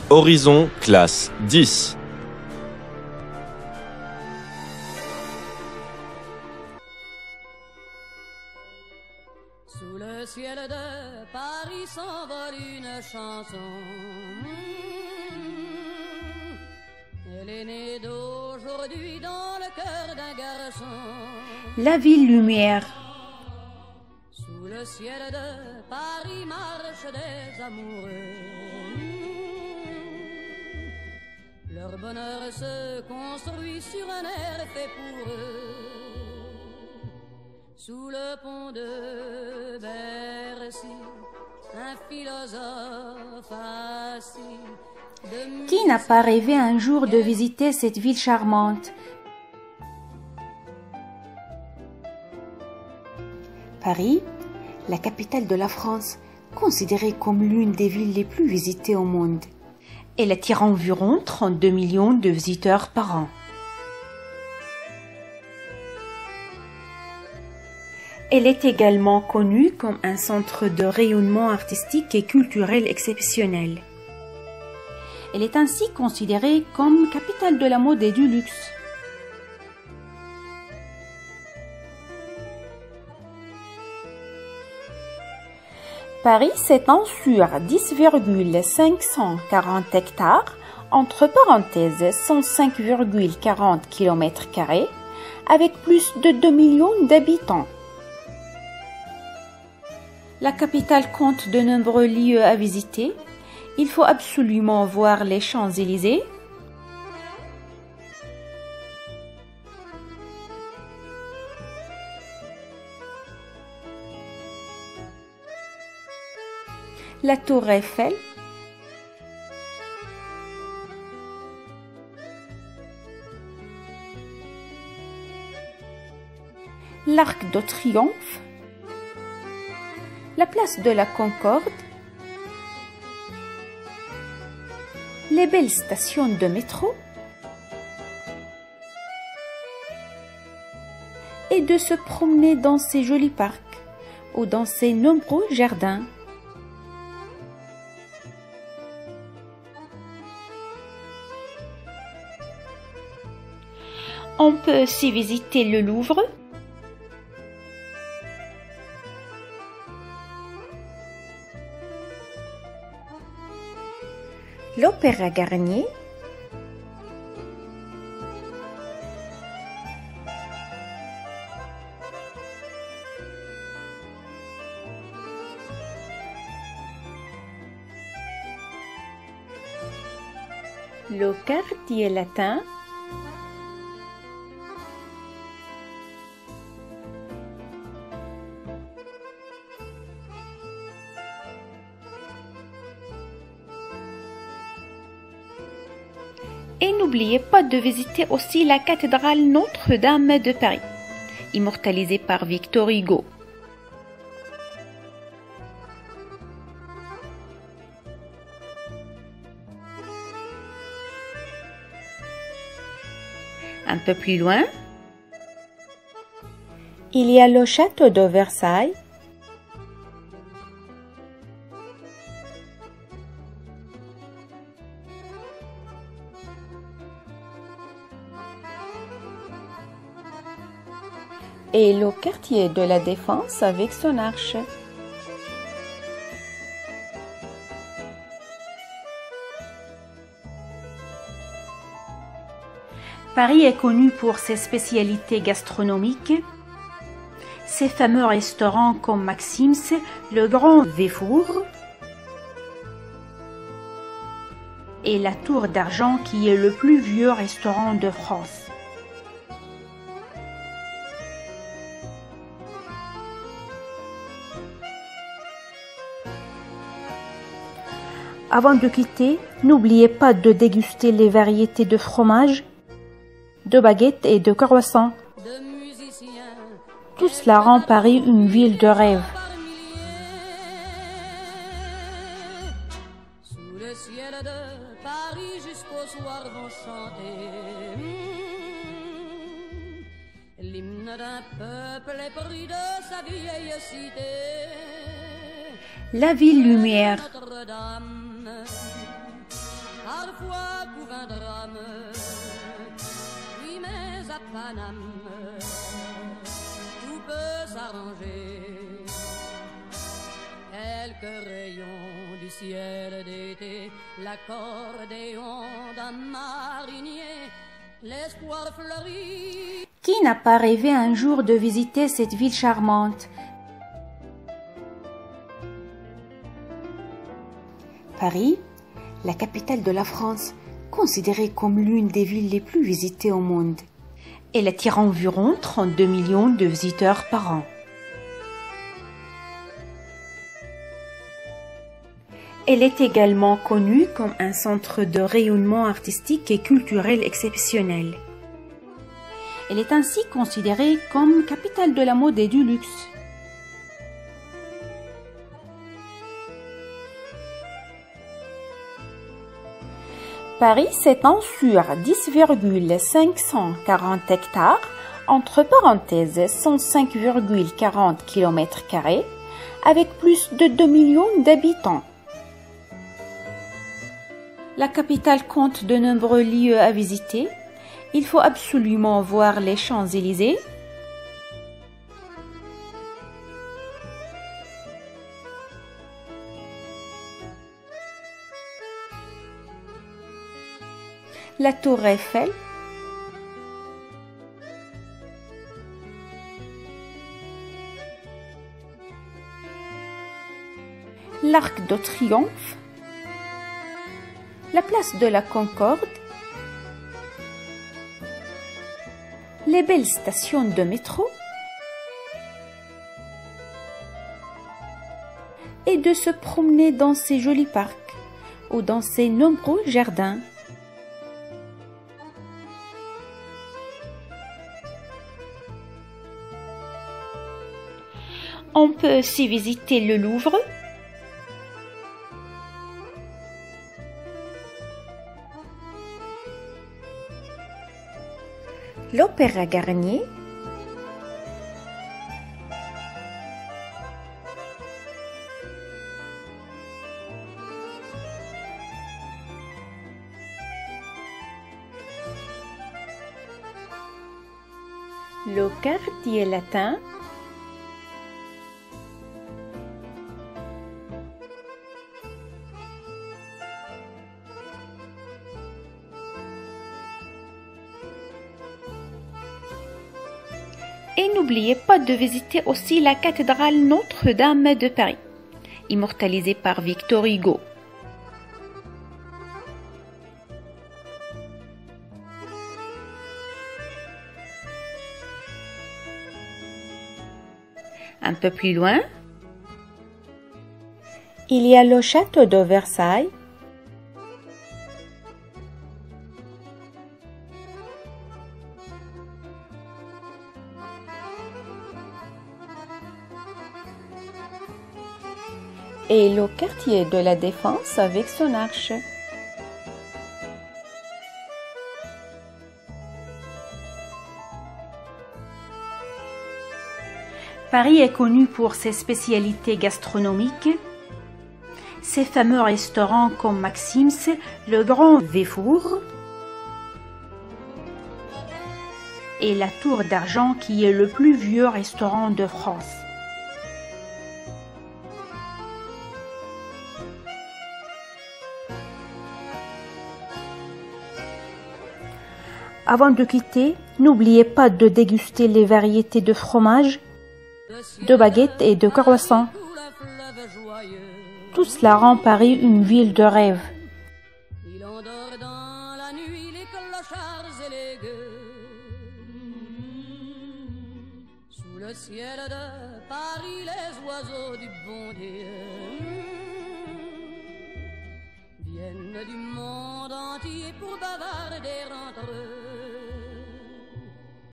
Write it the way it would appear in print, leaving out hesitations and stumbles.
Horizon, classe 10. Sous le ciel de Paris s'envole une chanson. Elle est née d'aujourd'hui dans le cœur d'un garçon. La ville lumière. Sous le ciel de Paris marchent des amoureux. Leur bonheur se construit sur un air fait pour eux. Sous le pont de Bercy, un philosophe assis. Qui n'a pas rêvé un jour de visiter cette ville charmante? Paris, la capitale de la France, considérée comme l'une des villes les plus visitées au monde. Elle attire environ 32 millions de visiteurs par an. Elle est également connue comme un centre de rayonnement artistique et culturel exceptionnel. Elle est ainsi considérée comme capitale de la mode et du luxe. Paris s'étend sur 10,540 hectares, entre parenthèses 105,40 km², avec plus de 2 millions d'habitants. La capitale compte de nombreux lieux à visiter. Il faut absolument voir les Champs-Élysées, la Tour Eiffel, l'Arc de Triomphe, la place de la Concorde, les belles stations de métro et de se promener dans ces jolis parcs ou dans ces nombreux jardins. On peut aussi visiter le Louvre, l'Opéra Garnier, le Quartier Latin, et n'oubliez pas de visiter aussi la cathédrale Notre-Dame de Paris, immortalisée par Victor Hugo. Un peu plus loin, il y a le château de Versailles, et le quartier de la Défense avec son arche. Paris est connu pour ses spécialités gastronomiques, ses fameux restaurants comme Maxim's, le Grand Véfour et la Tour d'Argent qui est le plus vieux restaurant de France. Avant de quitter, n'oubliez pas de déguster les variétés de fromages, de baguettes et de croissants. Tout cela rend Paris une ville de rêve. Sous le ciel de Paris jusqu'au soir vont chanter l'hymne d'un peuple épris de sa vieille cité. La ville lumière. Notre-Dame, parfois couvre un drame, oui mais à Paname, tout peut s'arranger. Quelques rayons du ciel d'été, l'accordéon d'un marinier, l'espoir fleurit. Qui n'a pas rêvé un jour de visiter cette ville charmante? Paris, la capitale de la France, considérée comme l'une des villes les plus visitées au monde. Elle attire environ 32 millions de visiteurs par an. Elle est également connue comme un centre de rayonnement artistique et culturel exceptionnel. Elle est ainsi considérée comme capitale de la mode et du luxe. Paris s'étend sur 10,540 hectares, entre parenthèses 105,40 km², avec plus de 2 millions d'habitants. La capitale compte de nombreux lieux à visiter. Il faut absolument voir les Champs-Élysées, la Tour Eiffel, l'Arc de Triomphe, la place de la Concorde, les belles stations de métro et de se promener dans ces jolis parcs ou dans ces nombreux jardins. On peut aussi visiter le Louvre, l'Opéra Garnier, le Quartier Latin, et n'oubliez pas de visiter aussi la cathédrale Notre-Dame de Paris, immortalisée par Victor Hugo. Un peu plus loin, il y a le château de Versailles, et le quartier de la Défense avec son arche. Paris est connu pour ses spécialités gastronomiques, ses fameux restaurants comme Maxim's, le Grand Véfour et la Tour d'Argent qui est le plus vieux restaurant de France. Avant de quitter, n'oubliez pas de déguster les variétés de fromage, de baguettes et de croissants. Tout cela rend Paris une ville de rêve. Il endort dans la nuit les clochards et les gueux. Sous le ciel de Paris, les oiseaux du bon Dieu viennent du monde entier pour bavarder entre eux.